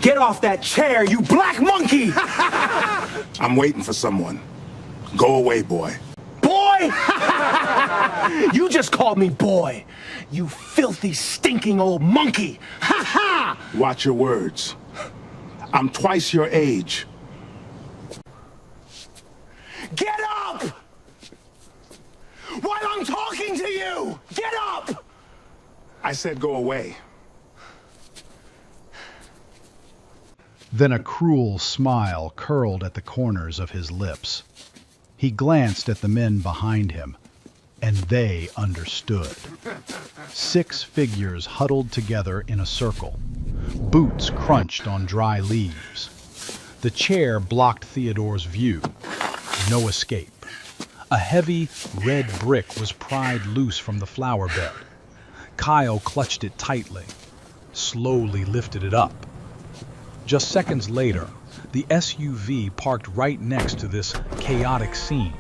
Get off that chair, you black monkey! I'm waiting for someone. Go away, boy. Boy? You just called me boy. You filthy, stinking old monkey. Ha ha! Watch your words. I'm twice your age. Get up! While I'm talking to you! Get up! I said go away. Then a cruel smile curled at the corners of his lips. He glanced at the men behind him, and they understood. 6 figures huddled together in a circle. Boots crunched on dry leaves. The chair blocked Theodore's view. No escape. A heavy red brick was pried loose from the flower bed. Kyle clutched it tightly, slowly lifted it up. Just seconds later, the SUV parked right next to this chaotic scene,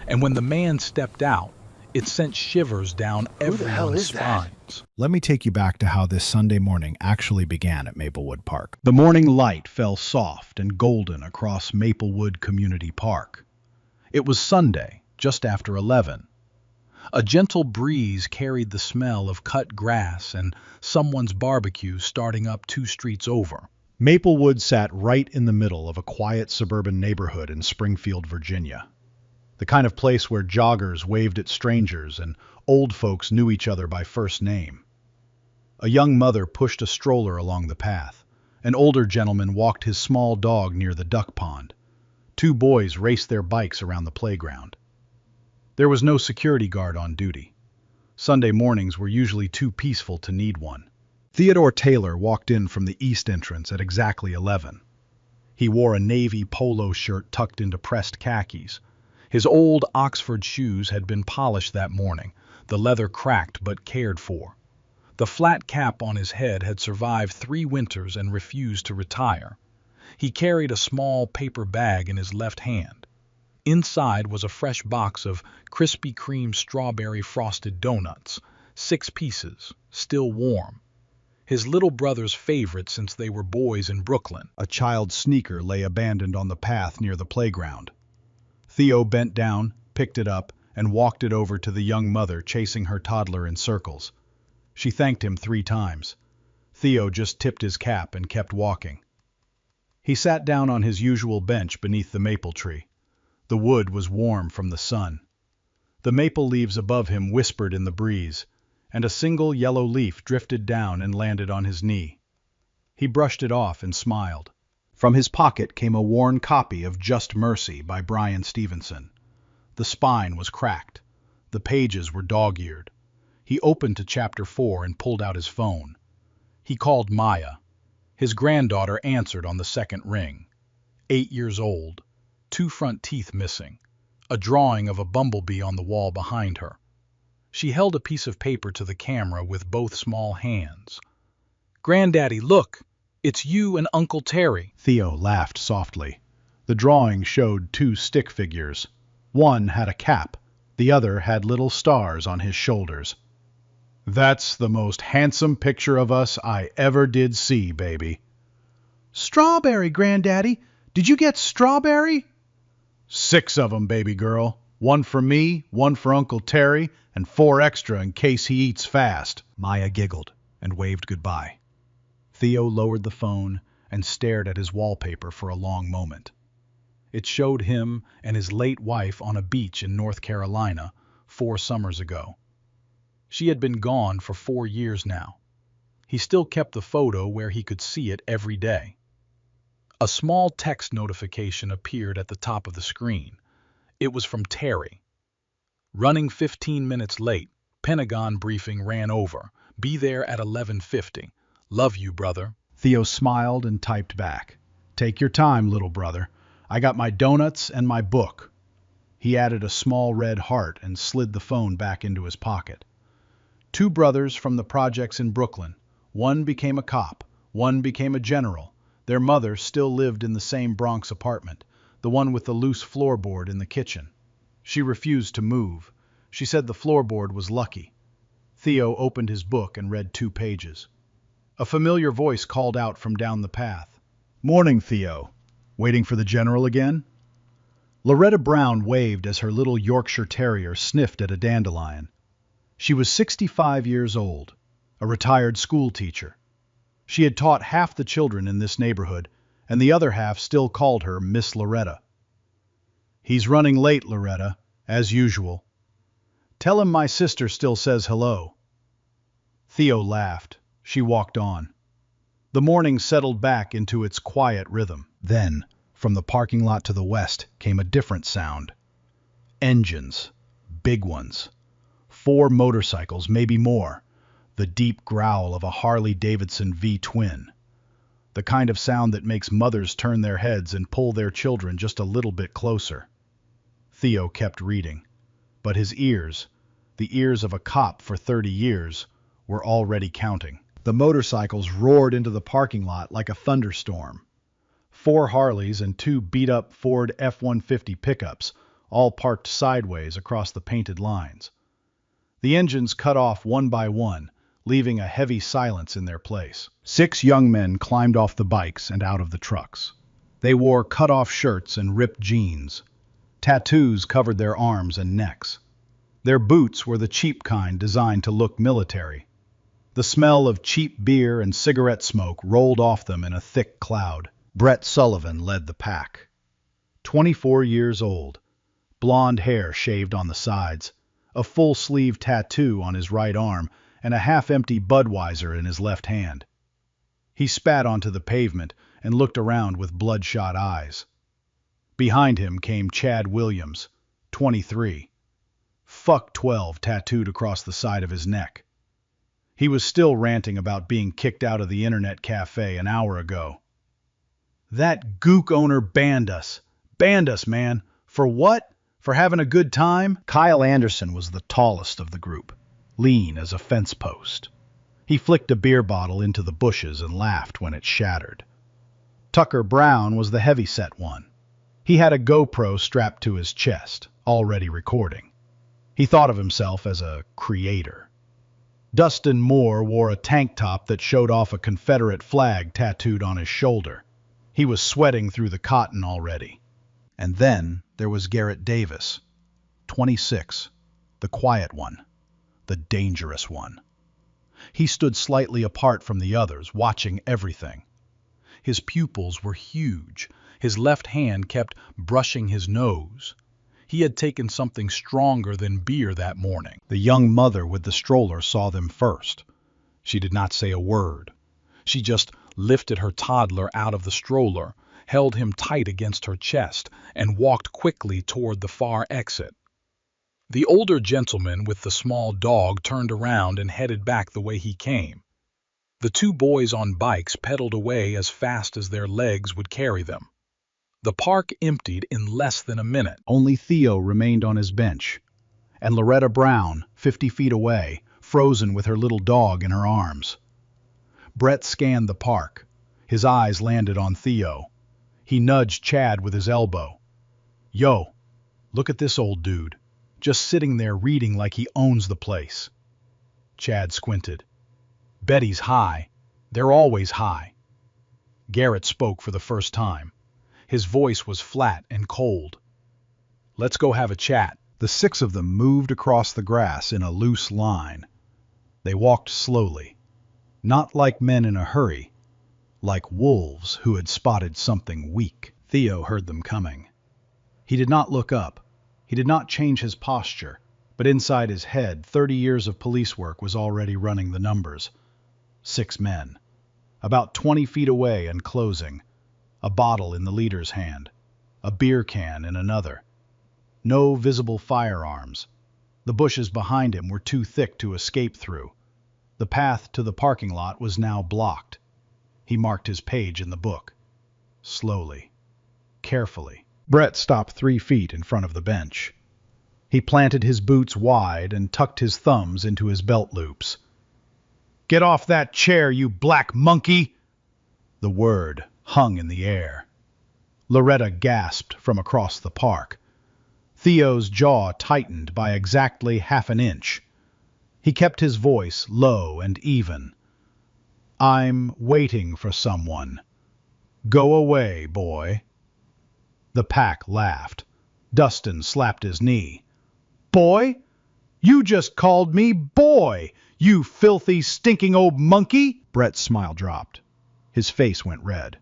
and when the man stepped out, it sent shivers down everyone's spines. Let me take you back to how this Sunday morning actually began at Maplewood Park. The morning light fell soft and golden across Maplewood Community Park. It was Sunday, just after 11. A gentle breeze carried the smell of cut grass and someone's barbecue starting up 2 streets over. Maplewood sat right in the middle of a quiet suburban neighborhood in Springfield, Virginia. The kind of place where joggers waved at strangers and old folks knew each other by first name. A young mother pushed a stroller along the path. An older gentleman walked his small dog near the duck pond. 2 boys raced their bikes around the playground. There was no security guard on duty. Sunday mornings were usually too peaceful to need one. Theodore Taylor walked in from the east entrance at exactly 11. He wore a navy polo shirt tucked into pressed khakis. His old Oxford shoes had been polished that morning, the leather cracked but cared for. The flat cap on his head had survived 3 winters and refused to retire. He carried a small paper bag in his left hand. Inside was a fresh box of Krispy Kreme strawberry frosted donuts, 6 pieces, still warm. His little brother's favorite since they were boys in Brooklyn. A child's sneaker lay abandoned on the path near the playground. Theo bent down, picked it up, and walked it over to the young mother chasing her toddler in circles. She thanked him 3 times. Theo just tipped his cap and kept walking. He sat down on his usual bench beneath the maple tree. The wood was warm from the sun. The maple leaves above him whispered in the breeze, and a single yellow leaf drifted down and landed on his knee. He brushed it off and smiled. From his pocket came a worn copy of Just Mercy by Bryan Stevenson. The spine was cracked. The pages were dog-eared. He opened to chapter 4 and pulled out his phone. He called Maya. His granddaughter answered on the second ring. 8 years old, 2 front teeth missing, a drawing of a bumblebee on the wall behind her. She held a piece of paper to the camera with both small hands. "Granddaddy, look! It's you and Uncle Terry." Theo laughed softly. The drawing showed 2 stick figures. One had a cap. The other had little stars on his shoulders. "That's the most handsome picture of us I ever did see, baby." "Strawberry, Granddaddy! Did you get strawberry?" "6 of 'em, baby girl. 1 for me, 1 for Uncle Terry, and 4 extra in case he eats fast." Maya giggled and waved goodbye. Theo lowered the phone and stared at his wallpaper for a long moment. It showed him and his late wife on a beach in North Carolina 4 summers ago. She had been gone for 4 years now. He still kept the photo where he could see it every day. A small text notification appeared at the top of the screen. It was from Terry. "Running 15 minutes late. Pentagon briefing ran over. Be there at 11:50. Love you, brother." Theo smiled and typed back. "Take your time, little brother. I got my donuts and my book." He added a small red heart and slid the phone back into his pocket. 2 brothers from the projects in Brooklyn. One became a cop. One became a general. Their mother still lived in the same Bronx apartment, the one with the loose floorboard in the kitchen. She refused to move. She said the floorboard was lucky. Theo opened his book and read 2 pages. A familiar voice called out from down the path. Morning, Theo. Waiting for the general again? Loretta Brown waved as her little Yorkshire Terrier sniffed at a dandelion. She was 65 years old, a retired school teacher. She had taught half the children in this neighborhood, and the other half still called her Miss Loretta. He's running late, Loretta, as usual. Tell him my sister still says hello. Theo laughed. She walked on. The morning settled back into its quiet rhythm. Then, from the parking lot to the west, came a different sound. Engines. Big ones. 4 motorcycles, maybe more. The deep growl of a Harley-Davidson V-twin. The kind of sound that makes mothers turn their heads and pull their children just a little bit closer. Theo kept reading, but his ears, the ears of a cop for 30 years, were already counting. The motorcycles roared into the parking lot like a thunderstorm. 4 Harleys and 2 beat-up Ford F-150 pickups, all parked sideways across the painted lines. The engines cut off one by one, leaving a heavy silence in their place. 6 young men climbed off the bikes and out of the trucks. They wore cut-off shirts and ripped jeans. Tattoos covered their arms and necks. Their boots were the cheap kind designed to look military. The smell of cheap beer and cigarette smoke rolled off them in a thick cloud. Brett Sullivan led the pack. 24 years old, blonde hair shaved on the sides, a full-sleeve tattoo on his right arm, and a half-empty Budweiser in his left hand. He spat onto the pavement and looked around with bloodshot eyes. Behind him came Chad Williams, 23. Fuck 12 tattooed across the side of his neck. He was still ranting about being kicked out of the internet cafe an hour ago. That gook owner banned us. Banned us, man. For what? For having a good time? Kyle Anderson was the tallest of the group, lean as a fence post. He flicked a beer bottle into the bushes and laughed when it shattered. Tucker Brown was the heavyset one. He had a GoPro strapped to his chest, already recording. He thought of himself as a creator. Dustin Moore wore a tank top that showed off a Confederate flag tattooed on his shoulder. He was sweating through the cotton already. And then there was Garrett Davis, 26, the quiet one, the dangerous one. He stood slightly apart from the others, watching everything. His pupils were huge. His left hand kept brushing his nose. He had taken something stronger than beer that morning. The young mother with the stroller saw them first. She did not say a word. She just lifted her toddler out of the stroller, held him tight against her chest, and walked quickly toward the far exit. The older gentleman with the small dog turned around and headed back the way he came. The 2 boys on bikes pedaled away as fast as their legs would carry them. The park emptied in less than a minute. Only Theo remained on his bench, and Loretta Brown, 50 feet away, frozen with her little dog in her arms. Brett scanned the park. His eyes landed on Theo. He nudged Chad with his elbow. Yo, look at this old dude, just sitting there reading like he owns the place. Chad squinted. Bet he's high. They're always high. Garrett spoke for the first time. His voice was flat and cold. Let's go have a chat. The 6 of them moved across the grass in a loose line. They walked slowly, not like men in a hurry, like wolves who had spotted something weak. Theo heard them coming. He did not look up. He did not change his posture, but inside his head, 30 years of police work was already running the numbers. 6 men. About 20 feet away and closing. A bottle in the leader's hand. A beer can in another. No visible firearms. The bushes behind him were too thick to escape through. The path to the parking lot was now blocked. He marked his page in the book. Slowly. Carefully. Brett stopped 3 feet in front of the bench. He planted his boots wide and tucked his thumbs into his belt loops. Get off that chair, you black monkey! The word hung in the air. Loretta gasped from across the park. Theo's jaw tightened by exactly half an inch. He kept his voice low and even. I'm waiting for someone. Go away, boy. The pack laughed. Dustin slapped his knee. Boy? You just called me boy, you filthy, stinking old monkey! Brett's smile dropped. His face went red.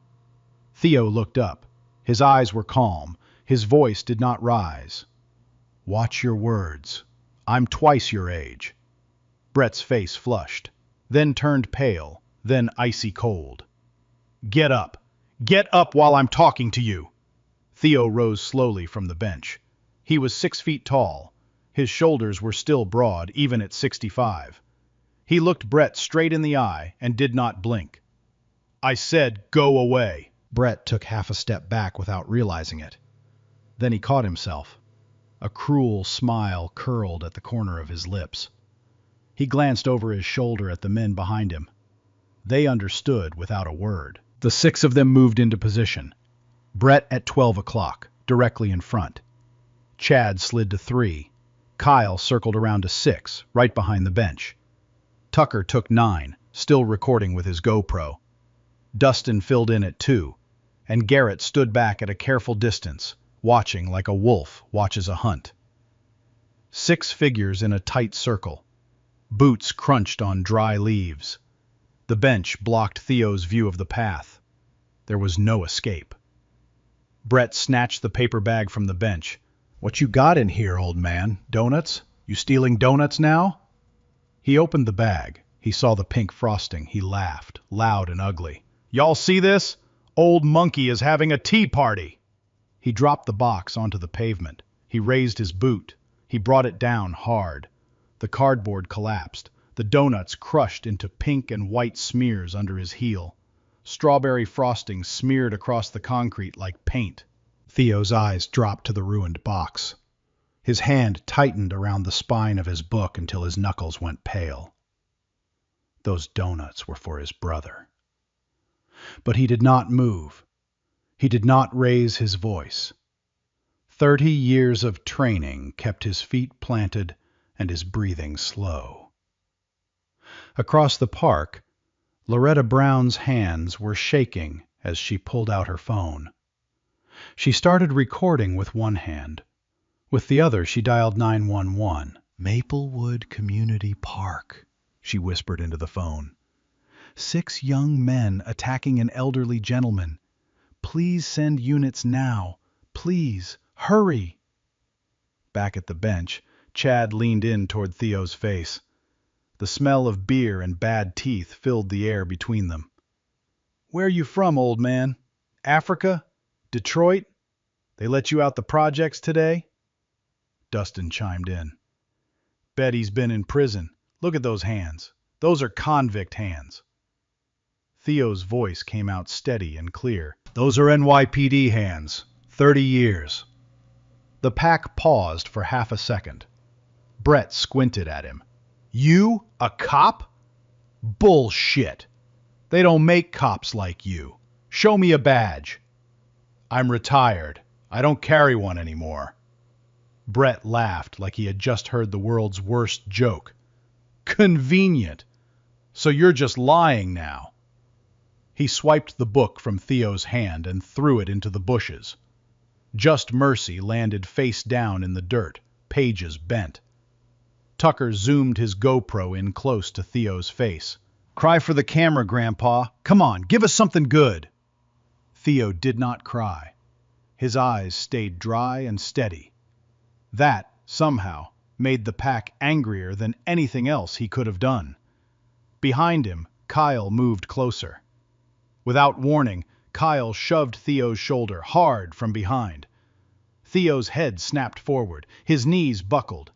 Theo looked up. His eyes were calm. His voice did not rise. Watch your words. I'm twice your age. Brett's face flushed, then turned pale, then icy cold. Get up. Get up while I'm talking to you. Theo rose slowly from the bench. He was 6 feet tall. His shoulders were still broad, even at 65. He looked Brett straight in the eye and did not blink. I said, go away. Brett took half a step back without realizing it. Then he caught himself. A cruel smile curled at the corner of his lips. He glanced over his shoulder at the men behind him. They understood without a word. The 6 of them moved into position. Brett at 12 o'clock, directly in front. Chad slid to 3. Kyle circled around to 6, right behind the bench. Tucker took 9, still recording with his GoPro. Dustin filled in at 2, and Garrett stood back at a careful distance, watching like a wolf watches a hunt. 6 figures in a tight circle. Boots crunched on dry leaves. The bench blocked Theo's view of the path. There was no escape. Brett snatched the paper bag from the bench. What you got in here, old man? Donuts? You stealing donuts now? He opened the bag. He saw the pink frosting. He laughed, loud and ugly. Y'all see this? Old Monkey is having a tea party. He dropped the box onto the pavement. He raised his boot. He brought it down hard. The cardboard collapsed. The donuts crushed into pink and white smears under his heel. Strawberry frosting smeared across the concrete like paint. Theo's eyes dropped to the ruined box. His hand tightened around the spine of his book until his knuckles went pale. Those donuts were for his brother. But he did not move. He did not raise his voice. 30 years of training kept his feet planted and his breathing slow. Across the park, Loretta Brown's hands were shaking as she pulled out her phone. She started recording with one hand. With the other, she dialed 911. Maplewood Community Park, she whispered into the phone. 6 young men attacking an elderly gentleman. Please send units now. Please, hurry. Back at the bench, Chad leaned in toward Theo's face. The smell of beer and bad teeth filled the air between them. Where you from, old man? Africa? Detroit? They let you out the projects today? Dustin chimed in. Bet he's been in prison. Look at those hands. Those are convict hands. Theo's voice came out steady and clear. Those are NYPD hands. 30 years. The pack paused for half a second. Brett squinted at him. You? A cop? Bullshit. They don't make cops like you. Show me a badge. I'm retired. I don't carry one anymore. Brett laughed like he had just heard the world's worst joke. Convenient. So you're just lying now. He swiped the book from Theo's hand and threw it into the bushes. Just Mercy landed face down in the dirt, pages bent. Tucker zoomed his GoPro in close to Theo's face. Cry for the camera, Grandpa. Come on, give us something good. Theo did not cry. His eyes stayed dry and steady. That, somehow, made the pack angrier than anything else he could have done. Behind him, Kyle moved closer. Without warning, Kyle shoved Theo's shoulder hard from behind. Theo's head snapped forward, his knees buckled.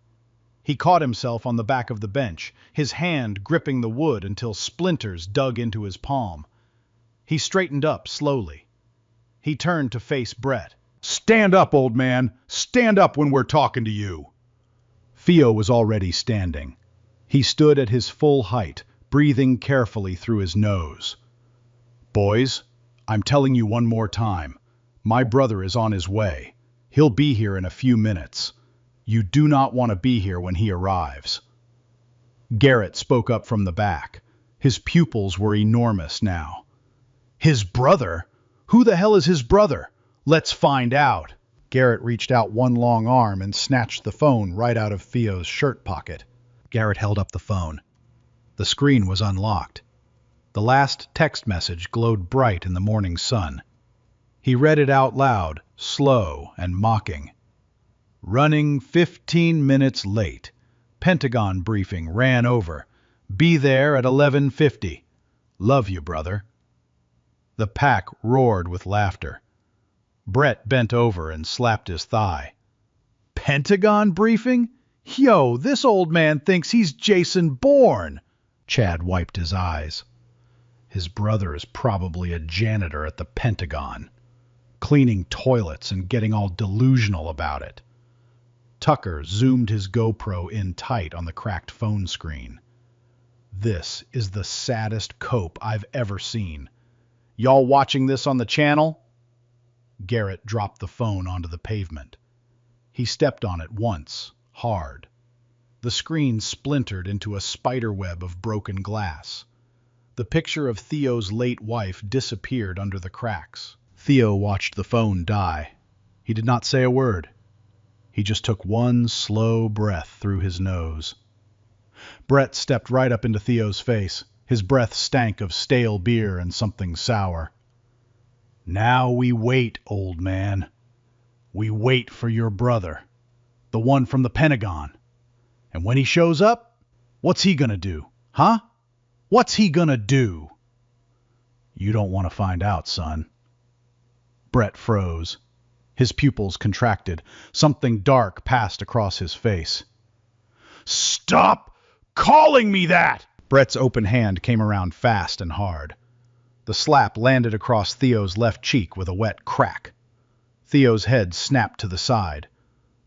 He caught himself on the back of the bench, his hand gripping the wood until splinters dug into his palm. He straightened up slowly. He turned to face Brett. Stand up, old man. Stand up when we're talking to you. Theo was already standing. He stood at his full height, breathing carefully through his nose. Boys, I'm telling you one more time. My brother is on his way. He'll be here in a few minutes. You do not want to be here when he arrives. Garrett spoke up from the back. His pupils were enormous now. His brother? Who the hell is his brother? Let's find out. Garrett reached out one long arm and snatched the phone right out of Theo's shirt pocket. Garrett held up the phone. The screen was unlocked. The last text message glowed bright in the morning sun. He read it out loud, slow and mocking. Running 15 minutes late. Pentagon briefing ran over. Be there at 11:50. Love you, brother. The pack roared with laughter. Brett bent over and slapped his thigh. Pentagon briefing? Yo, this old man thinks he's Jason Bourne. Chad wiped his eyes. His brother is probably a janitor at the Pentagon, cleaning toilets and getting all delusional about it. Tucker zoomed his GoPro in tight on the cracked phone screen. This is the saddest cope I've ever seen. Y'all watching this on the channel? Garrett dropped the phone onto the pavement. He stepped on it once, hard. The screen splintered into a spiderweb of broken glass. The picture of Theo's late wife disappeared under the cracks. Theo watched the phone die. He did not say a word. He just took one slow breath through his nose. Brett stepped right up into Theo's face. His breath stank of stale beer and something sour. Now we wait, old man. We wait for your brother, the one from the Pentagon. And when he shows up, what's he gonna do, huh? What's he gonna do? You don't want to find out, son. Brett froze. His pupils contracted. Something dark passed across his face. Stop calling me that! Brett's open hand came around fast and hard. The slap landed across Theo's left cheek with a wet crack. Theo's head snapped to the side.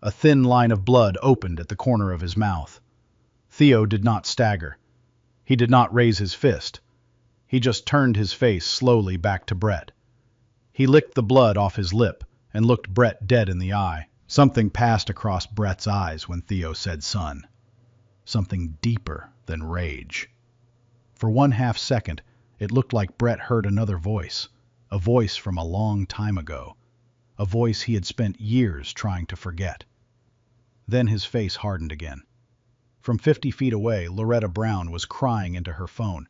A thin line of blood opened at the corner of his mouth. Theo did not stagger. He did not raise his fist. He just turned his face slowly back to Brett. He licked the blood off his lip and looked Brett dead in the eye. Something passed across Brett's eyes when Theo said son. Something deeper than rage. For 1/2 second, it looked like Brett heard another voice, a voice from a long time ago, a voice he had spent years trying to forget. Then his face hardened again. From 50 feet away, Loretta Brown was crying into her phone.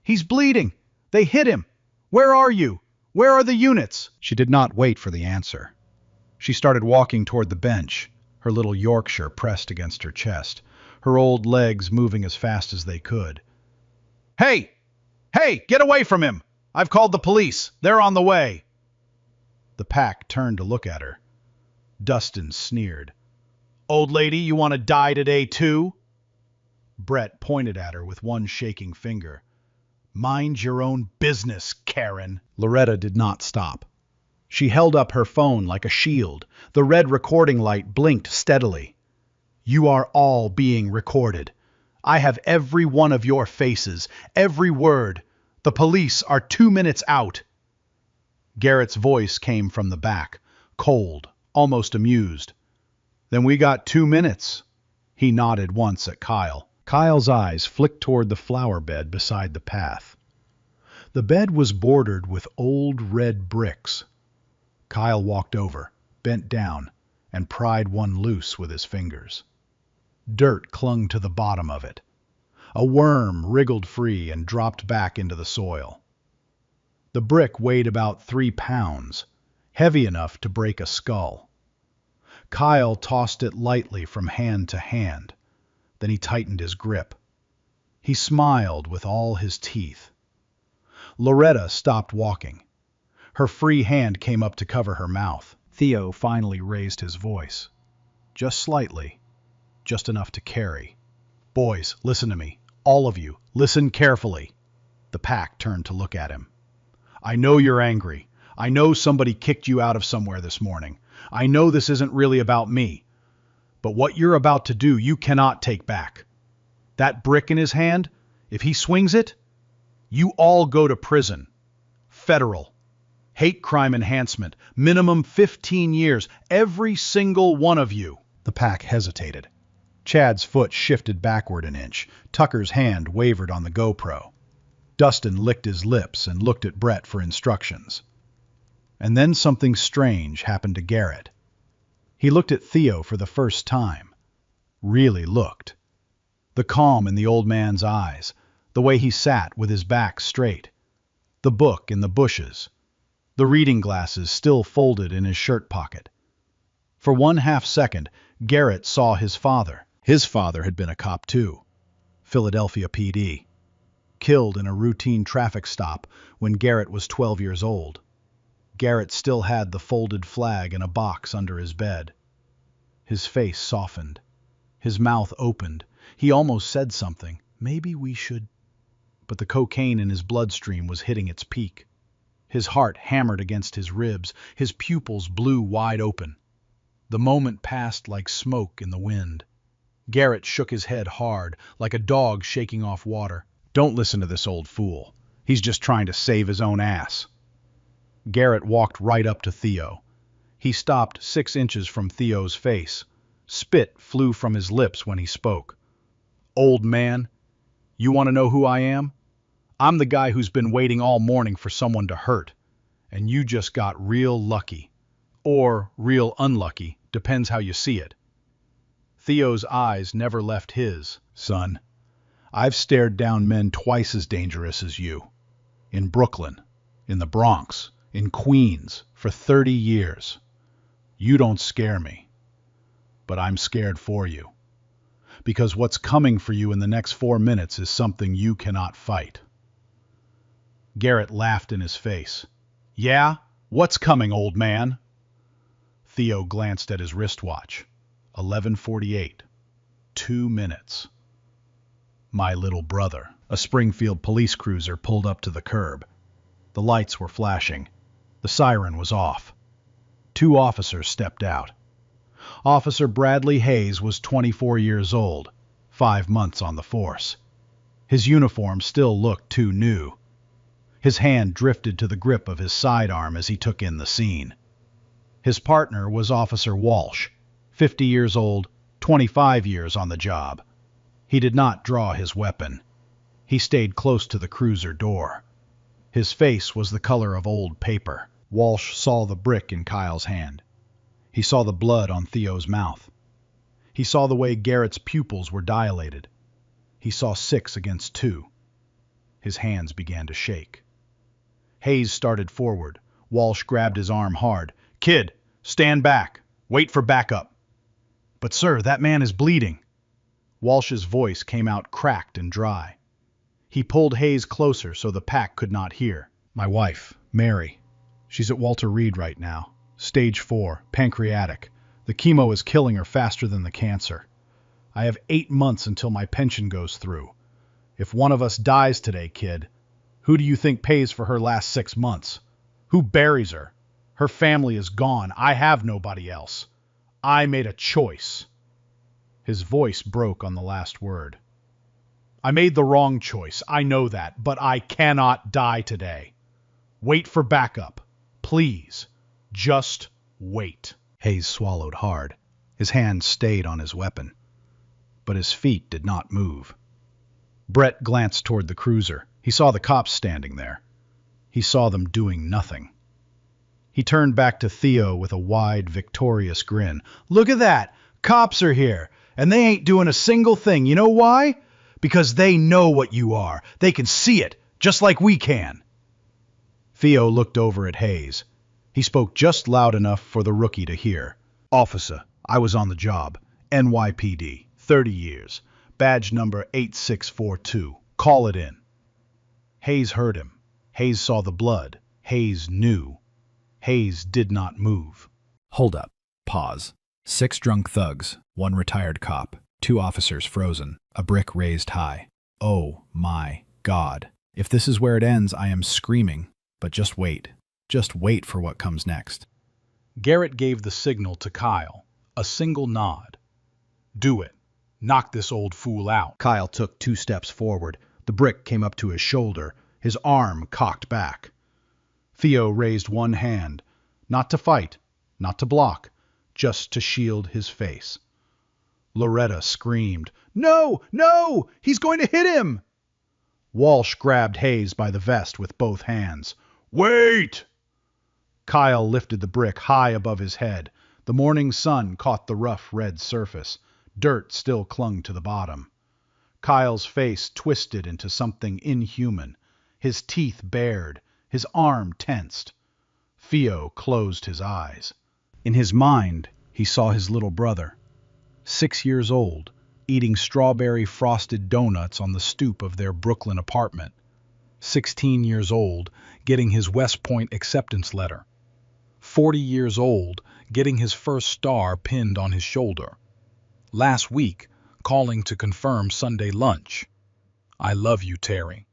He's bleeding! They hit him! Where are you? Where are the units? She did not wait for the answer. She started walking toward the bench, her little Yorkshire pressed against her chest, her old legs moving as fast as they could. Hey! Hey, get away from him! I've called the police. They're on the way. The pack turned to look at her. Dustin sneered. Old lady, you want to die today too? Brett pointed at her with one shaking finger. Mind your own business, Karen. Loretta did not stop. She held up her phone like a shield. The red recording light blinked steadily. You are all being recorded. I have every one of your faces, every word. The police are 2 minutes out. Garrett's voice came from the back, cold, almost amused. Then we got 2 minutes. He nodded once at Kyle. Kyle's eyes flicked toward the flower bed beside the path. The bed was bordered with old red bricks. Kyle walked over, bent down, and pried one loose with his fingers. Dirt clung to the bottom of it. A worm wriggled free and dropped back into the soil. The brick weighed about 3 pounds, heavy enough to break a skull. Kyle tossed it lightly from hand to hand. Then he tightened his grip. He smiled with all his teeth. Loretta stopped walking. Her free hand came up to cover her mouth. Theo finally raised his voice. Just slightly. Just enough to carry. Boys, listen to me. All of you, listen carefully. The pack turned to look at him. I know you're angry. I know somebody kicked you out of somewhere this morning. I know this isn't really about me. But what you're about to do, you cannot take back. That brick in his hand, if he swings it, you all go to prison. Federal. Hate crime enhancement. Minimum 15 years. Every single one of you. The pack hesitated. Chad's foot shifted backward an inch. Tucker's hand wavered on the GoPro. Dustin licked his lips and looked at Brett for instructions. And then something strange happened to Garrett. He looked at Theo for the first time. Really looked. The calm in the old man's eyes, the way he sat with his back straight, the book in the bushes, the reading glasses still folded in his shirt pocket. For 1/2 second, Garrett saw his father. His father had been a cop too. Philadelphia PD. Killed in a routine traffic stop when Garrett was 12 years old. Garrett still had the folded flag in a box under his bed. His face softened. His mouth opened. He almost said something. Maybe we should... But the cocaine in his bloodstream was hitting its peak. His heart hammered against his ribs. His pupils blew wide open. The moment passed like smoke in the wind. Garrett shook his head hard, like a dog shaking off water. Don't listen to this old fool. He's just trying to save his own ass. Garrett walked right up to Theo. He stopped 6 inches from Theo's face. Spit flew from his lips when he spoke. Old man, you want to know who I am? I'm the guy who's been waiting all morning for someone to hurt. And you just got real lucky. Or real unlucky, depends how you see it. Theo's eyes never left his. Son, I've stared down men twice as dangerous as you. In Brooklyn, in the Bronx, in Queens, for 30 years. You don't scare me. But I'm scared for you. Because what's coming for you in the next 4 minutes is something you cannot fight. Garrett laughed in his face. Yeah? What's coming, old man? Theo glanced at his wristwatch. 11:48. 2 minutes. My little brother. A Springfield police cruiser pulled up to the curb. The lights were flashing. The siren was off. 2 officers stepped out. Officer Bradley Hayes was 24 years old, 5 months on the force. His uniform still looked too new. His hand drifted to the grip of his sidearm as he took in the scene. His partner was Officer Walsh, 50 years old, 25 years on the job. He did not draw his weapon. He stayed close to the cruiser door. His face was the color of old paper. Walsh saw the brick in Kyle's hand. He saw the blood on Theo's mouth. He saw the way Garrett's pupils were dilated. He saw 6 against 2. His hands began to shake. Hayes started forward. Walsh grabbed his arm hard. Kid, stand back. Wait for backup. But sir, that man is bleeding. Walsh's voice came out cracked and dry. He pulled Hayes closer so the pack could not hear. My wife, Mary. She's at Walter Reed right now. Stage 4, pancreatic. The chemo is killing her faster than the cancer. I have 8 months until my pension goes through. If one of us dies today, kid, who do you think pays for her last 6 months? Who buries her? Her family is gone. I have nobody else. I made a choice. His voice broke on the last word. I made the wrong choice. I know that, but I cannot die today. Wait for backup. Please. Just wait. Hayes swallowed hard. His hand stayed on his weapon. But his feet did not move. Brett glanced toward the cruiser. He saw the cops standing there. He saw them doing nothing. He turned back to Theo with a wide, victorious grin. Look at that! Cops are here, and they ain't doing a single thing. You know why? Because they know what you are. They can see it, just like we can. Theo looked over at Hayes. He spoke just loud enough for the rookie to hear. Officer, I was on the job. NYPD, 30 years. Badge number 8642. Call it in. Hayes heard him. Hayes saw the blood. Hayes knew. Hayes did not move. Hold up. Pause. 6 drunk thugs, 1 retired cop, 2 officers frozen, a brick raised high. Oh my God. If this is where it ends, I am screaming. But just wait. Just wait for what comes next. Garrett gave the signal to Kyle. A single nod. Do it. Knock this old fool out. Kyle took 2 steps forward. The brick came up to his shoulder, his arm cocked back. Theo raised one hand, not to fight, not to block, just to shield his face. Loretta screamed, No! No! He's going to hit him! Walsh grabbed Hayes by the vest with both hands. Wait! Kyle lifted the brick high above his head. The morning sun caught the rough red surface. Dirt still clung to the bottom. Kyle's face twisted into something inhuman. His teeth bared, his arm tensed. Theo closed his eyes. In his mind, he saw his little brother, 6 years old, eating strawberry frosted donuts on the stoop of their Brooklyn apartment. 16 years old, getting his West Point acceptance letter. 40 years old, getting his first star pinned on his shoulder. Last week, calling to confirm Sunday lunch. I love you, Terry.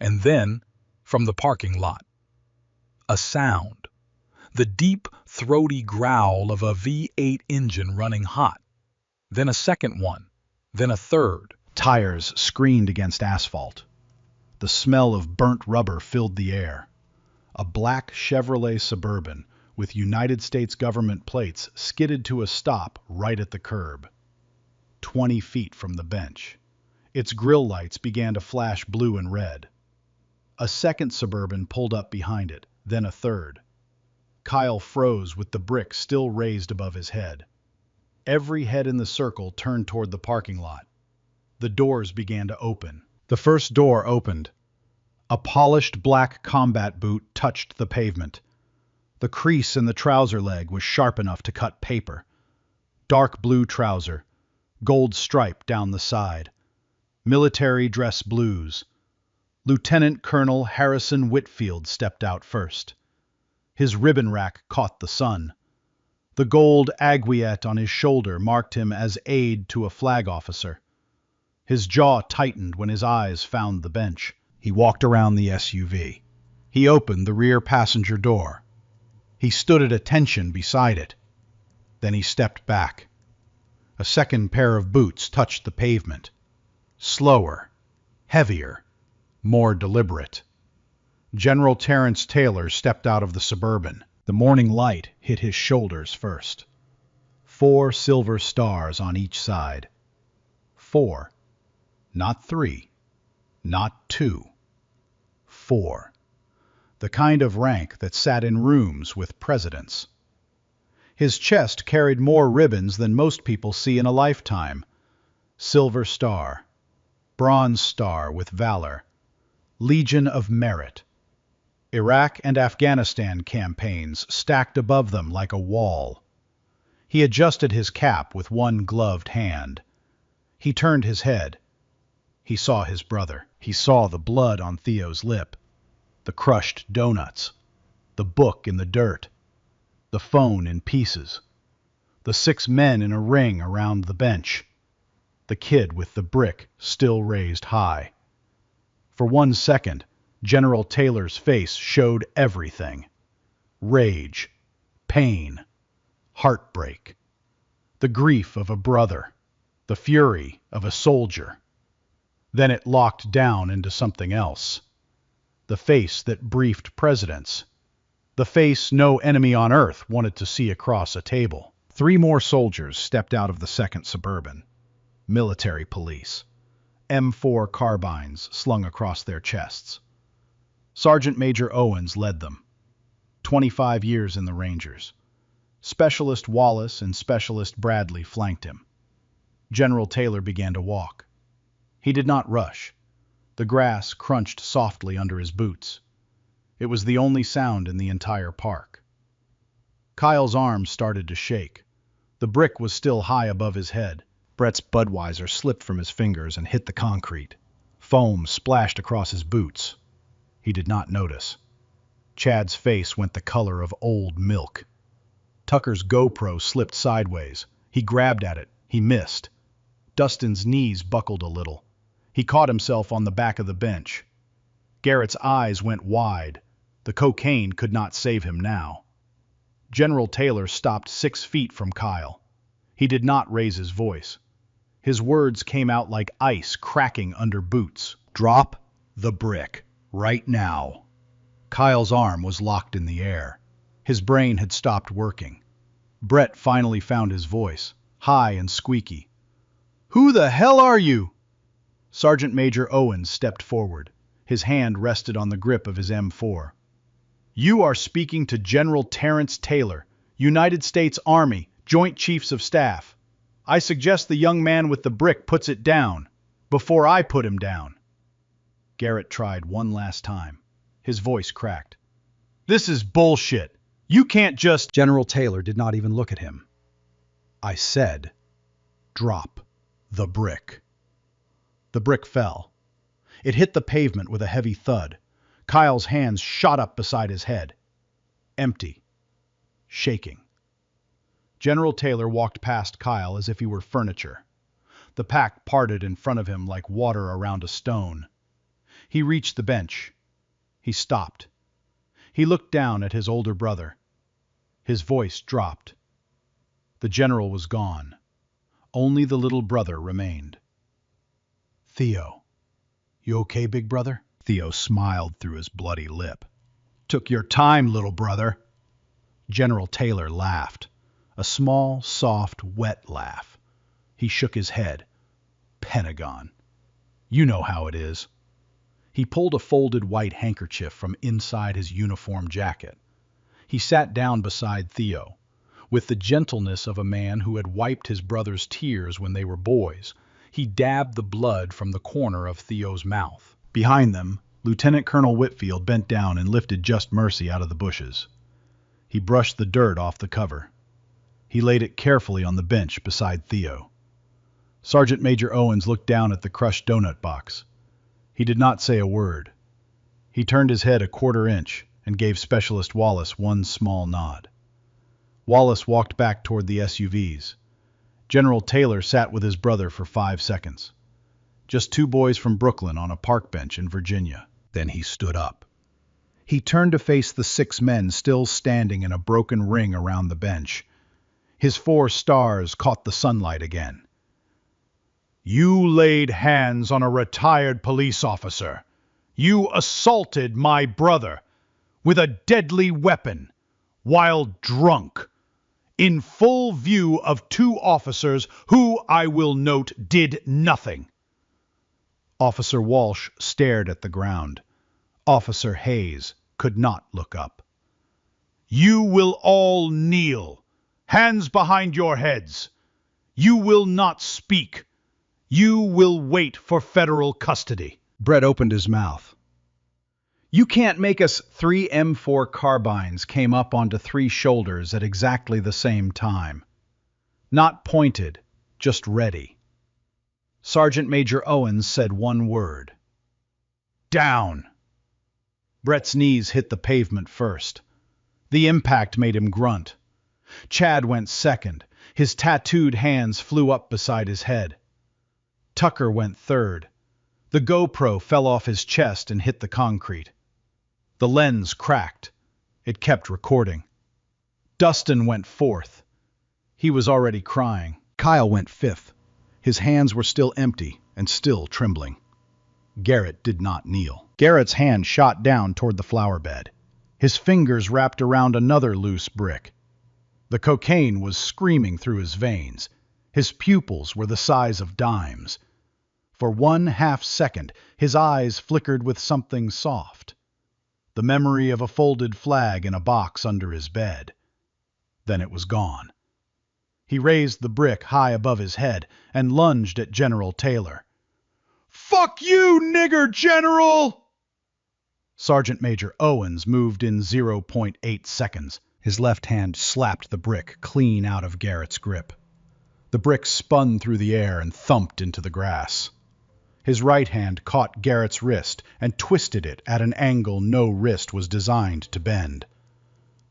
And then, from the parking lot, a sound. The deep, throaty growl of a V8 engine running hot. Then a second one. Then a third. Tires screened against asphalt. The smell of burnt rubber filled the air. A black Chevrolet Suburban with United States government plates skidded to a stop right at the curb. 20 feet from the bench. Its grille lights began to flash blue and red. A second Suburban pulled up behind it, then a third. Kyle froze with the brick still raised above his head. Every head in the circle turned toward the parking lot. The doors began to open. The first door opened. A polished black combat boot touched the pavement. The crease in the trouser leg was sharp enough to cut paper. Dark blue trouser, gold stripe down the side. Military dress blues. Lieutenant Colonel Harrison Whitfield stepped out first. His ribbon rack caught the sun. The gold aiguillette on his shoulder marked him as aide to a flag officer. His jaw tightened when his eyes found the bench. He walked around the SUV. He opened the rear passenger door. He stood at attention beside it. Then he stepped back. A second pair of boots touched the pavement. Slower, heavier, more deliberate. General Terrence Taylor stepped out of the Suburban. The morning light hit his shoulders first. 4 silver stars on each side. 4. Not 3. Not 2. 4. The kind of rank that sat in rooms with presidents. His chest carried more ribbons than most people see in a lifetime. Silver Star. Bronze Star with Valor. Legion of Merit. Iraq and Afghanistan campaigns stacked above them like a wall. He adjusted his cap with one gloved hand. He turned his head. He saw his brother. He saw the blood on Theo's lip, the crushed donuts, the book in the dirt, the phone in pieces, the 6 men in a ring around the bench, the kid with the brick still raised high. For 1 second, General Taylor's face showed everything. Rage, pain, heartbreak, the grief of a brother, the fury of a soldier. Then it locked down into something else. The face that briefed presidents. The face no enemy on earth wanted to see across a table. 3 more soldiers stepped out of the second Suburban. Military police. M4 carbines slung across their chests. Sergeant Major Owens led them. 25 years in the Rangers. Specialist Wallace and Specialist Bradley flanked him. General Taylor began to walk. He did not rush. The grass crunched softly under his boots. It was the only sound in the entire park. Kyle's arms started to shake. The brick was still high above his head. Brett's Budweiser slipped from his fingers and hit the concrete. Foam splashed across his boots. He did not notice. Chad's face went the color of old milk. Tucker's GoPro slipped sideways. He grabbed at it. He missed. Dustin's knees buckled a little. He caught himself on the back of the bench. Garrett's eyes went wide. The cocaine could not save him now. General Taylor stopped 6 feet from Kyle. He did not raise his voice. His words came out like ice cracking under boots. Drop the brick, right now. Kyle's arm was locked in the air. His brain had stopped working. Brett finally found his voice, high and squeaky. Who the hell are you? Sergeant Major Owens stepped forward. His hand rested on the grip of his M4. You are speaking to General Terrence Taylor, United States Army, Joint Chiefs of Staff. I suggest the young man with the brick puts it down before I put him down. Garrett tried one last time. His voice cracked. This is bullshit. You can't just... General Taylor did not even look at him. I said, drop the brick. The brick fell. It hit the pavement with a heavy thud. Kyle's hands shot up beside his head. Empty. Shaking. General Taylor walked past Kyle as if he were furniture. The pack parted in front of him like water around a stone. He reached the bench. He stopped. He looked down at his older brother. His voice dropped. The general was gone. Only the little brother remained. Theo. You okay, big brother? Theo smiled through his bloody lip. Took your time, little brother. General Taylor laughed. A small, soft, wet laugh. He shook his head. Pentagon. You know how it is. He pulled a folded white handkerchief from inside his uniform jacket. He sat down beside Theo. With the gentleness of a man who had wiped his brother's tears when they were boys, he dabbed the blood from the corner of Theo's mouth. Behind them, Lieutenant Colonel Whitfield bent down and lifted Just Mercy out of the bushes. He brushed the dirt off the cover. He laid it carefully on the bench beside Theo. Sergeant Major Owens looked down at the crushed donut box. He did not say a word. He turned his head a quarter inch and gave Specialist Wallace one small nod. Wallace walked back toward the SUVs. General Taylor sat with his brother for 5 seconds. Just 2 boys from Brooklyn on a park bench in Virginia. Then he stood up. He turned to face the 6 men still standing in a broken ring around the bench. His 4 stars caught the sunlight again. You laid hands on a retired police officer. You assaulted my brother with a deadly weapon while drunk, in full view of 2 officers who, I will note, did nothing. Officer Walsh stared at the ground. Officer Hayes could not look up. You will all kneel, hands behind your heads. You will not speak. You will wait for federal custody. Brett opened his mouth. You can't make us 3 M4 carbines came up onto 3 shoulders at exactly the same time. Not pointed, just ready. Sergeant Major Owens said one word. Down. Brett's knees hit the pavement first. The impact made him grunt. Chad went second. His tattooed hands flew up beside his head. Tucker went third. The GoPro fell off his chest and hit the concrete. The lens cracked. It kept recording. Dustin went fourth. He was already crying. Kyle went fifth. His hands were still empty and still trembling. Garrett did not kneel. Garrett's hand shot down toward the flower bed. His fingers wrapped around another loose brick. The cocaine was screaming through his veins. His pupils were the size of dimes. For 1/2 second, his eyes flickered with something soft. The memory of a folded flag in a box under his bed. Then it was gone. He raised the brick high above his head and lunged at General Taylor. Fuck you, nigger general! Sergeant Major Owens moved in 0.8 seconds. His left hand slapped the brick clean out of Garrett's grip. The brick spun through the air and thumped into the grass. His right hand caught Garrett's wrist and twisted it at an angle no wrist was designed to bend.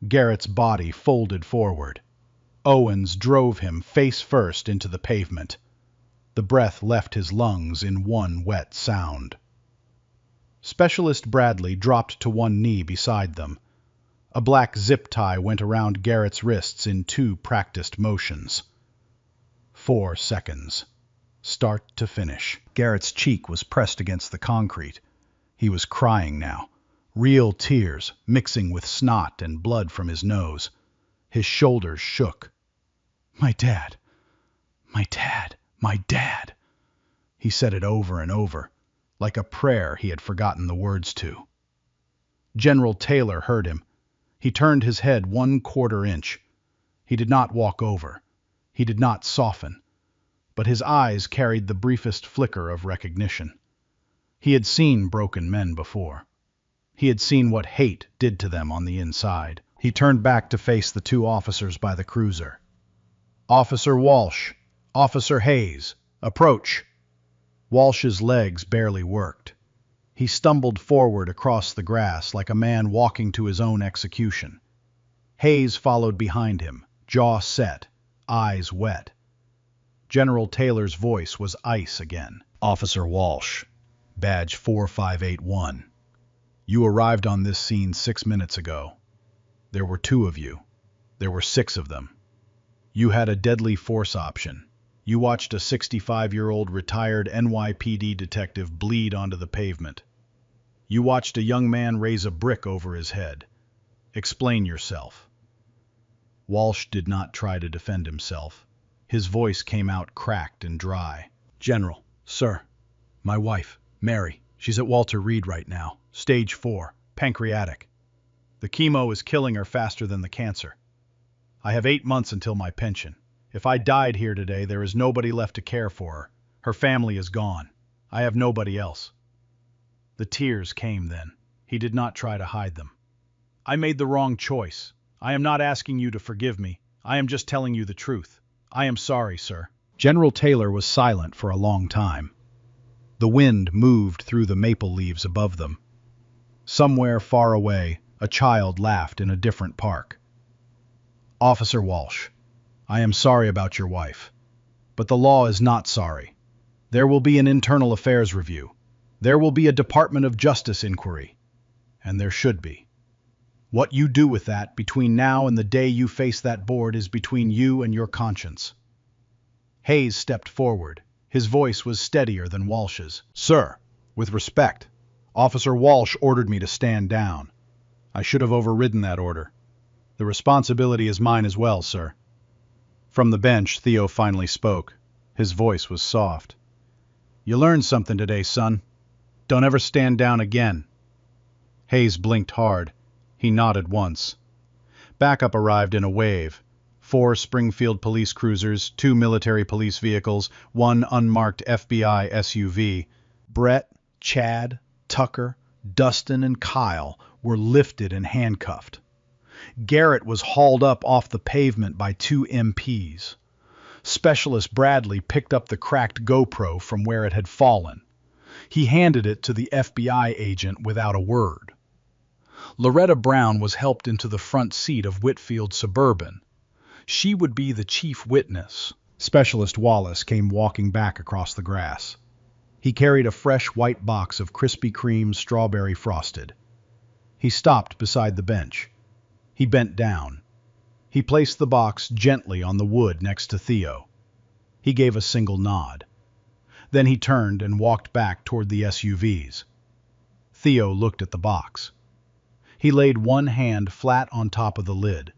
Garrett's body folded forward. Owens drove him face first into the pavement. The breath left his lungs in one wet sound. Specialist Bradley dropped to one knee beside them. A black zip tie went around Garrett's wrists in 2 practiced motions. 4 seconds. Start to finish. Garrett's cheek was pressed against the concrete. He was crying now. Real tears mixing with snot and blood from his nose. His shoulders shook. My dad. My dad. My dad. He said it over and over, like a prayer he had forgotten the words to. General Taylor heard him. He turned his head 1/4 inch. He did not walk over. He did not soften. But his eyes carried the briefest flicker of recognition. He had seen broken men before. He had seen what hate did to them on the inside. He turned back to face the 2 officers by the cruiser. "Officer Walsh, Officer Hayes, approach." Walsh's legs barely worked. He stumbled forward across the grass like a man walking to his own execution. Hayes followed behind him, jaw set, eyes wet. General Taylor's voice was ice again. "Officer Walsh, badge 4581. You arrived on this scene 6 minutes ago. There were 2 of you. There were 6 of them. You had a deadly force option. You watched a 65-year-old retired NYPD detective bleed onto the pavement. You watched a young man raise a brick over his head. Explain yourself." Walsh did not try to defend himself. His voice came out cracked and dry. "General, sir, my wife, Mary, she's at Walter Reed right now. Stage 4, pancreatic. The chemo is killing her faster than the cancer. I have 8 months until my pension. If I died here today, there is nobody left to care for her. Her family is gone. I have nobody else." The tears came then. He did not try to hide them. "I made the wrong choice. I am not asking you to forgive me. I am just telling you the truth. I am sorry, sir." General Taylor was silent for a long time. The wind moved through the maple leaves above them. Somewhere far away, a child laughed in a different park. "Officer Walsh, I am sorry about your wife. But the law is not sorry. There will be an internal affairs review. There will be a Department of Justice inquiry. And there should be. What you do with that between now and the day you face that board is between you and your conscience." Hayes stepped forward. His voice was steadier than Walsh's. "Sir, with respect, Officer Walsh ordered me to stand down. I should have overridden that order. The responsibility is mine as well, sir." From the bench, Theo finally spoke. His voice was soft. "You learned something today, son. Don't ever stand down again." Hayes blinked hard. He nodded once. Backup arrived in a wave. 4 Springfield police cruisers, 2 military police vehicles, 1 unmarked FBI SUV. Brett, Chad, Tucker, Dustin, and Kyle were lifted and handcuffed. Garrett was hauled up off the pavement by 2 MPs. Specialist Bradley picked up the cracked GoPro from where it had fallen. He handed it to the FBI agent without a word. Loretta Brown was helped into the front seat of Whitfield Suburban. She would be the chief witness. Specialist Wallace came walking back across the grass. He carried a fresh white box of Krispy Kreme strawberry frosted. He stopped beside the bench. He bent down. He placed the box gently on the wood next to Theo. He gave a single nod. Then he turned and walked back toward the SUVs. Theo looked at the box. He laid one hand flat on top of the lid.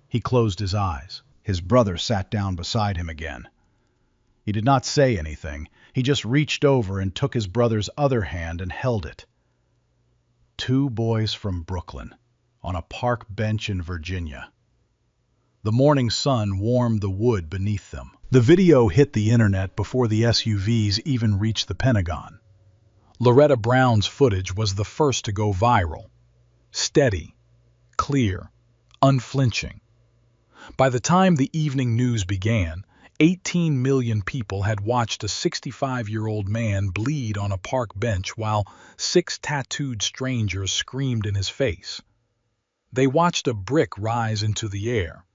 He closed his eyes. His brother sat down beside him again. He did not say anything. He just reached over and took his brother's other hand and held it. 2 boys from Brooklyn, on a park bench in Virginia. The morning sun warmed the wood beneath them. The video hit the internet before the SUVs even reached the Pentagon. Loretta Brown's footage was the first to go viral. Steady, clear, unflinching. By the time the evening news began, 18 million people had watched a 65-year-old man bleed on a park bench while 6 tattooed strangers screamed in his face. They watched a brick rise into the air.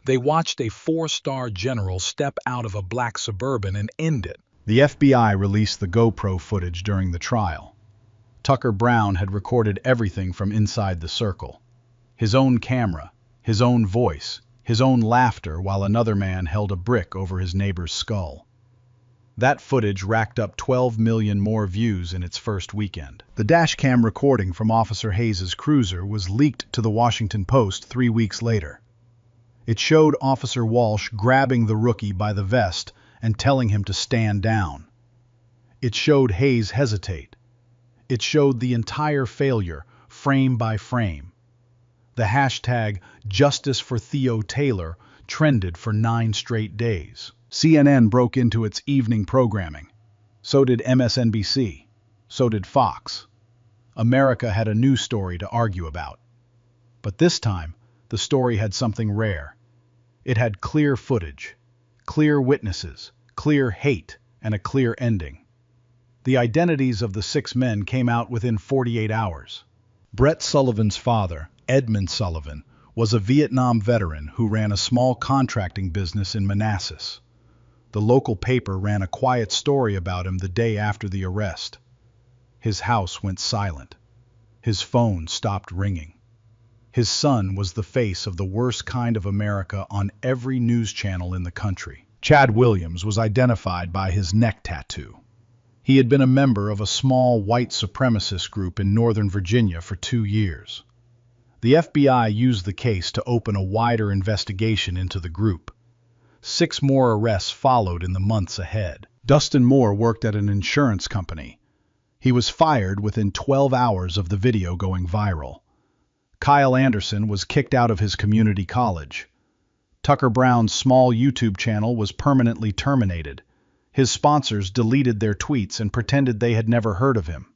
They watched a 4-star general step out of a black Suburban and end it. The FBI released the GoPro footage during the trial. Tucker Brown had recorded everything from inside the circle. His own camera, his own voice, his own laughter while another man held a brick over his neighbor's skull. That footage racked up 12 million more views in its first weekend. The dashcam recording from Officer Hayes' cruiser was leaked to the Washington Post 3 weeks later. It showed Officer Walsh grabbing the rookie by the vest and telling him to stand down. It showed Hayes hesitate. It showed the entire failure, frame by frame. The hashtag Justice for Theo Taylor trended for 9 straight days. CNN broke into its evening programming. So did MSNBC. So did Fox. America had a new story to argue about. But this time, the story had something rare. It had clear footage, clear witnesses, clear hate, and a clear ending. The identities of the 6 men came out within 48 hours. Brett Sullivan's father, Edmund Sullivan, was a Vietnam veteran who ran a small contracting business in Manassas. The local paper ran a quiet story about him the day after the arrest. His house went silent. His phone stopped ringing. His son was the face of the worst kind of America on every news channel in the country. Chad Williams was identified by his neck tattoo. He had been a member of a small white supremacist group in Northern Virginia for 2 years. The FBI used the case to open a wider investigation into the group. 6 more arrests followed in the months ahead. Dustin Moore worked at an insurance company. He was fired within 12 hours of the video going viral. Kyle Anderson was kicked out of his community college. Tucker Brown's small YouTube channel was permanently terminated. His sponsors deleted their tweets and pretended they had never heard of him.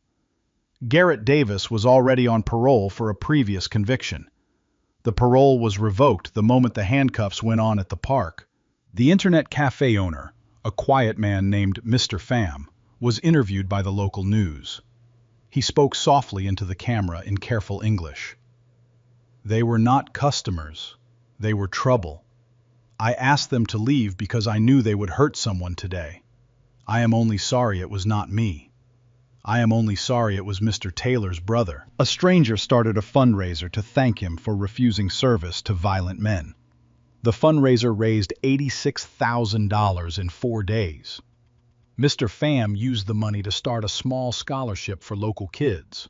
Garrett Davis was already on parole for a previous conviction. The parole was revoked the moment the handcuffs went on at the park. The internet cafe owner, a quiet man named Mr. Pham, was interviewed by the local news. He spoke softly into the camera in careful English. They were not customers. They were trouble. I asked them to leave because I knew they would hurt someone today. I am only sorry it was not me. I am only sorry it was Mr. Taylor's brother. A stranger started a fundraiser to thank him for refusing service to violent men. The fundraiser raised $86,000 in 4 days. Mr. Pham used the money to start a small scholarship for local kids.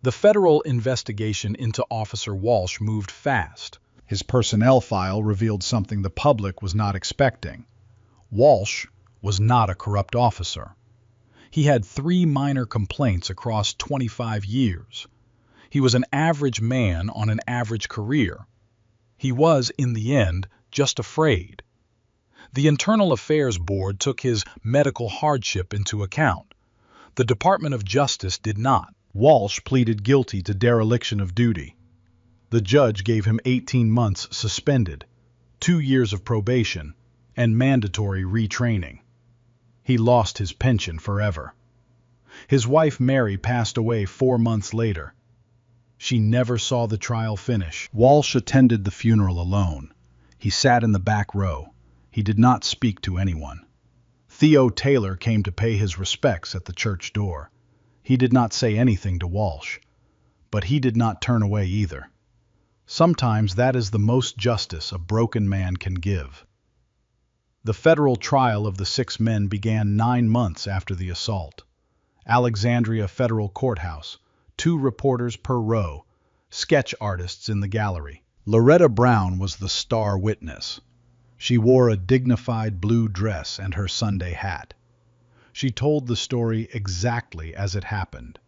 The federal investigation into Officer Walsh moved fast. His personnel file revealed something the public was not expecting. Walsh was not a corrupt officer. He had 3 minor complaints across 25 years. He was an average man on an average career. He was, in the end, just afraid. The Internal Affairs Board took his medical hardship into account. The Department of Justice did not. Walsh pleaded guilty to dereliction of duty. The judge gave him 18 months suspended, 2 years of probation, and mandatory retraining. He lost his pension forever. His wife Mary passed away 4 months later. She never saw the trial finish. Walsh attended the funeral alone. He sat in the back row. He did not speak to anyone. Theo Taylor came to pay his respects at the church door. He did not say anything to Walsh, but he did not turn away either. Sometimes that is the most justice a broken man can give. The federal trial of the 6 men began 9 months after the assault. Alexandria Federal Courthouse, 2 reporters per row, sketch artists in the gallery. Loretta Brown was the star witness. She wore a dignified blue dress and her Sunday hat. She told the story exactly as it happened.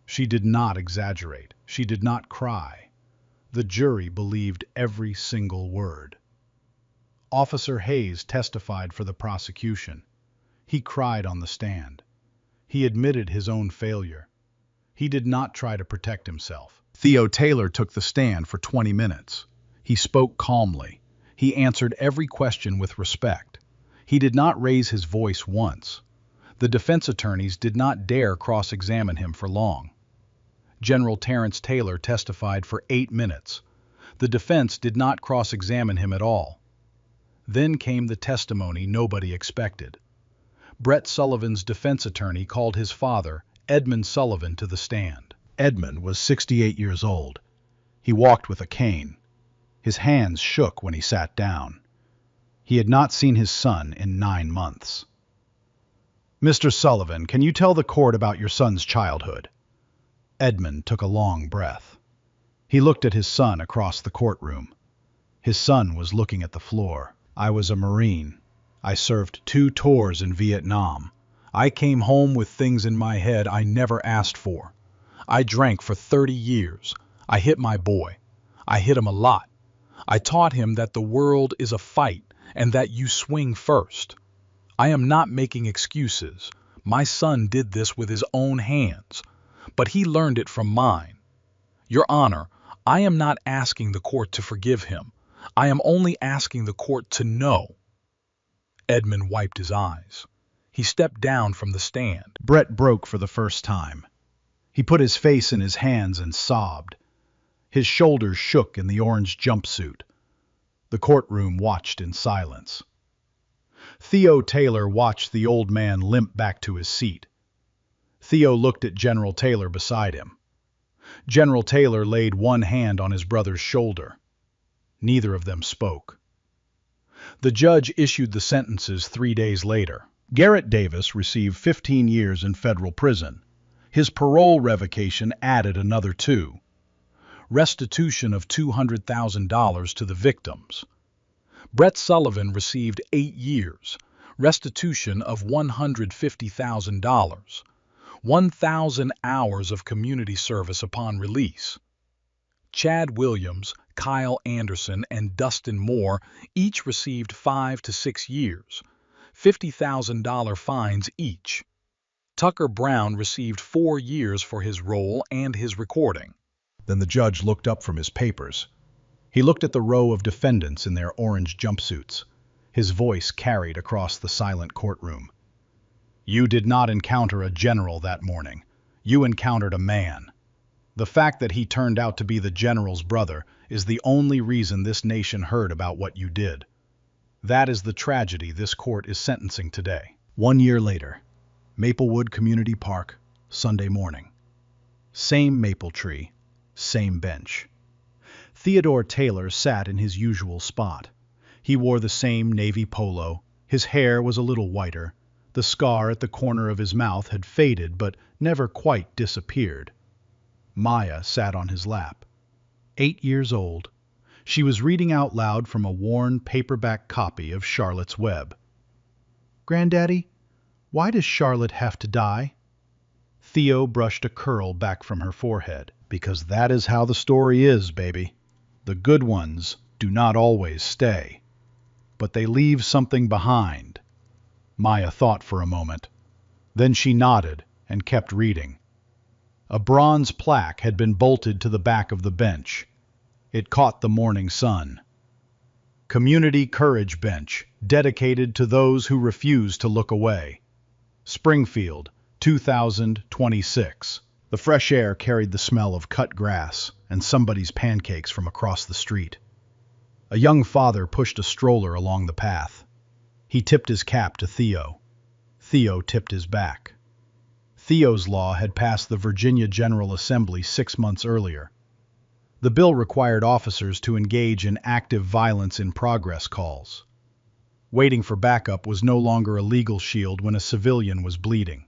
She did not exaggerate. She did not cry. The jury believed every single word. Officer Hayes testified for the prosecution. He cried on the stand. He admitted his own failure. He did not try to protect himself. Theo Taylor took the stand for 20 minutes. He spoke calmly. He answered every question with respect. He did not raise his voice once. The defense attorneys did not dare cross-examine him for long. General Terrence Taylor testified for 8 minutes. The defense did not cross-examine him at all. Then came the testimony nobody expected. Brett Sullivan's defense attorney called his father, Edmund Sullivan, to the stand. Edmund was 68 years old. He walked with a cane. His hands shook when he sat down. He had not seen his son in 9 months. Mr. Sullivan, can you tell the court about your son's childhood? Edmund took a long breath. He looked at his son across the courtroom. His son was looking at the floor. I was a Marine. I served 2 tours in Vietnam. I came home with things in my head I never asked for. I drank for 30 years. I hit my boy. I hit him a lot. I taught him that the world is a fight and that you swing first. I am not making excuses. My son did this with his own hands, but he learned it from mine. Your Honor, I am not asking the court to forgive him. I am only asking the court to know. Edmund wiped his eyes. He stepped down from the stand. Brett broke for the first time. He put his face in his hands and sobbed. His shoulders shook in the orange jumpsuit. The courtroom watched in silence. Theo Taylor watched the old man limp back to his seat. Theo looked at General Taylor beside him. General Taylor laid one hand on his brother's shoulder. Neither of them spoke. The judge issued the sentences 3 days later. Garrett Davis received 15 years in federal prison. His parole revocation added another 2. Restitution of $200,000 to the victims. Brett Sullivan received 8 years, restitution of $150,000, 1,000 hours of community service upon release. Chad Williams, Kyle Anderson, and Dustin Moore each received 5 to 6 years, $50,000 fines each. Tucker Brown received 4 years for his role and his recording. Then the judge looked up from his papers. He looked at the row of defendants in their orange jumpsuits. His voice carried across the silent courtroom. You did not encounter a general that morning. You encountered a man. The fact that he turned out to be the general's brother is the only reason this nation heard about what you did. That is the tragedy this court is sentencing today. 1 year later, Maplewood Community Park, Sunday morning. Same maple tree, same bench. Theodore Taylor sat in his usual spot. He wore the same navy polo. His hair was a little whiter. The scar at the corner of his mouth had faded but never quite disappeared. Maya sat on his lap. 8 years old. She was reading out loud from a worn paperback copy of Charlotte's Web. Granddaddy, why does Charlotte have to die? Theo brushed a curl back from her forehead. Because that is how the story is, baby. The good ones do not always stay, but they leave something behind. Maya thought for a moment. Then she nodded and kept reading. A bronze plaque had been bolted to the back of the bench. It caught the morning sun. Community Courage Bench, dedicated to those who refuse to look away. Springfield, 2026. The fresh air carried the smell of cut grass and somebody's pancakes from across the street. A young father pushed a stroller along the path. He tipped his cap to Theo. Theo tipped his back. Theo's law had passed the Virginia General Assembly 6 months earlier. The bill required officers to engage in active violence in progress calls. Waiting for backup was no longer a legal shield when a civilian was bleeding.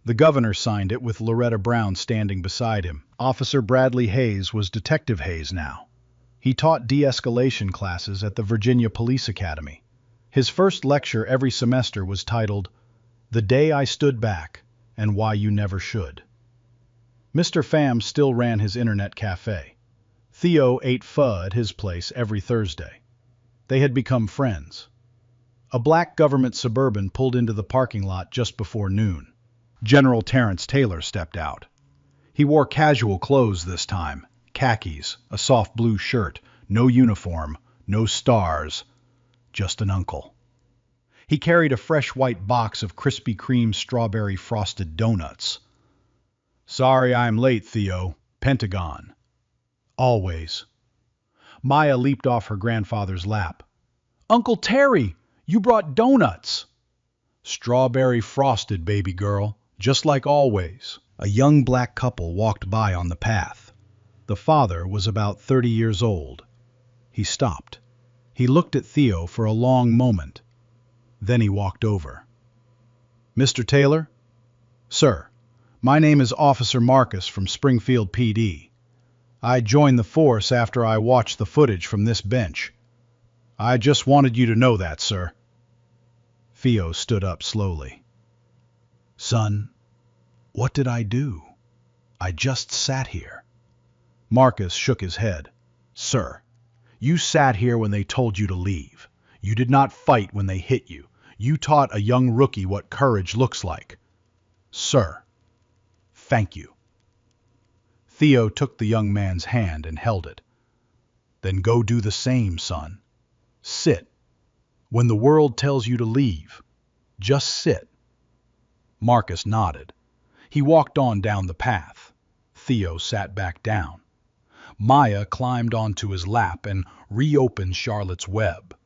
The governor signed it with Loretta Brown standing beside him. Officer Bradley Hayes was Detective Hayes now. He taught de-escalation classes at the Virginia Police Academy. His first lecture every semester was titled, The Day I Stood Back and Why You Never Should. Mr. Pham still ran his internet cafe. Theo ate pho at his place every Thursday. They had become friends. A black government Suburban pulled into the parking lot just before noon. General Terrence Taylor stepped out. He wore casual clothes this time, khakis, a soft blue shirt, no uniform, no stars, just an uncle. He carried a fresh white box of Krispy Kreme strawberry frosted donuts. Sorry I'm late, Theo. Pentagon. Always. Maya leaped off her grandfather's lap. Uncle Terry, you brought donuts. Strawberry frosted, baby girl. Just like always. A young black couple walked by on the path. The father was about 30 years old. He stopped. He looked at Theo for a long moment. Then he walked over. Mr. Taylor? Sir, my name is Officer Marcus from Springfield PD. I joined the force after I watched the footage from this bench. I just wanted you to know that, sir. Theo stood up slowly. Son, what did I do? I just sat here. Marcus shook his head. Sir, you sat here when they told you to leave. You did not fight when they hit you. You taught a young rookie what courage looks like. Sir, thank you. Theo took the young man's hand and held it. Then go do the same, son. Sit. When the world tells you to leave, just sit. Marcus nodded. He walked on down the path. Theo sat back down. Maya climbed onto his lap and reopened Charlotte's Web.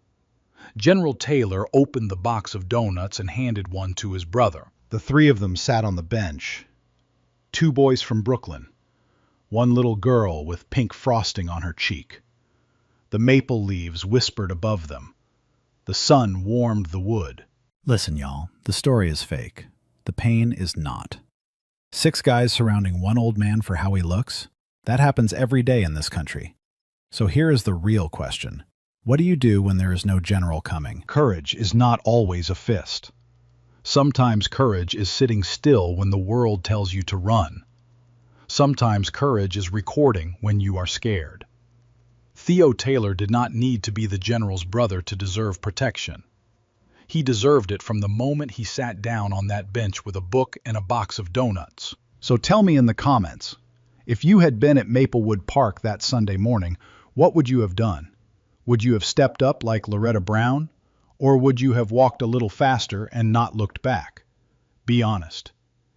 General Taylor opened the box of donuts and handed one to his brother. The three of them sat on the bench. Two boys from Brooklyn. One little girl with pink frosting on her cheek. The maple leaves whispered above them. The sun warmed the wood. Listen, y'all, the story is fake. The pain is not. 6 guys surrounding one old man for how he looks? That happens every day in this country. So here is the real question. What do you do when there is no general coming? Courage is not always a fist. Sometimes courage is sitting still when the world tells you to run. Sometimes courage is recording when you are scared. Theo Taylor did not need to be the general's brother to deserve protection. He deserved it from the moment he sat down on that bench with a book and a box of donuts. So tell me in the comments, if you had been at Maplewood Park that Sunday morning, what would you have done? Would you have stepped up like Loretta Brown? Or would you have walked a little faster and not looked back? Be honest.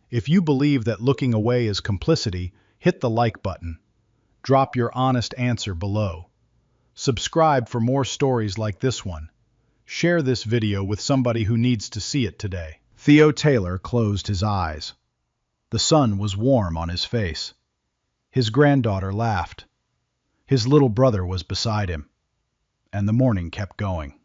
If you believe that looking away is complicity, hit the like button. Drop your honest answer below. Subscribe for more stories like this one. Share this video with somebody who needs to see it today. Theo Taylor closed his eyes. The sun was warm on his face. His granddaughter laughed. His little brother was beside him. And the morning kept going.